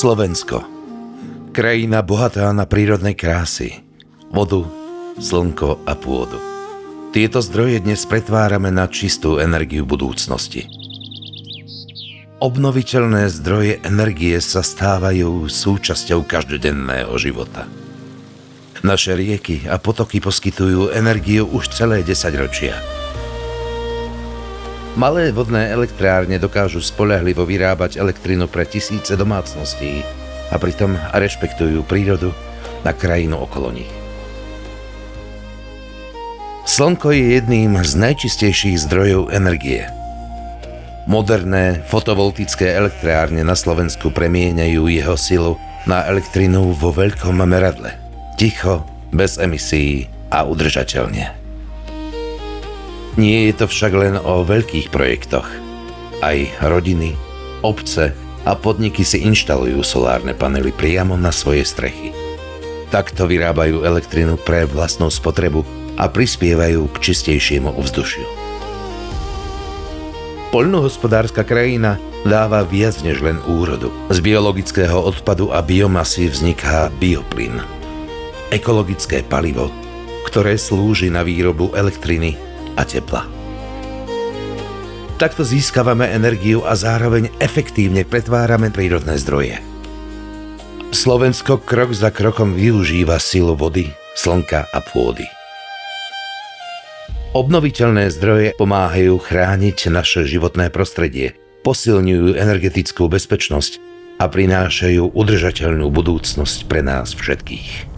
Slovensko. Krajina bohatá na prírodné krásy, vodu, slnko a pôdu. Tieto zdroje dnes pretvárame na čistú energiu budúcnosti. Obnoviteľné zdroje energie sa stávajú súčasťou každodenného života. Naše rieky a potoky poskytujú energiu už celé 10 ročia. Malé vodné elektrárne dokážu spoľahlivo vyrábať elektrinu pre tisíce domácností a pritom rešpektujú prírodu a krajinu okolo nich. Slnko je jedným z najčistejších zdrojov energie. Moderné fotovoltické elektrárne na Slovensku premieňajú jeho silu na elektrinu vo veľkom meradle. Ticho, bez emisí a udržateľne. Nie je to však len o veľkých projektoch. Aj rodiny, obce a podniky si inštalujú solárne panely priamo na svoje strechy. Takto vyrábajú elektrinu pre vlastnú spotrebu a prispievajú k čistejšiemu ovzdušiu. Poľnohospodárska krajina dáva viac než len úrodu. Z biologického odpadu a biomasy vzniká bioplyn. Ekologické palivo, ktoré slúži na výrobu elektriny a tepla. Takto získavame energiu a zároveň efektívne pretvárame prírodné zdroje. Slovensko krok za krokom využíva silu vody, slnka a pôdy. Obnoviteľné zdroje pomáhajú chrániť naše životné prostredie, posilňujú energetickú bezpečnosť a prinášajú udržateľnú budúcnosť pre nás všetkých.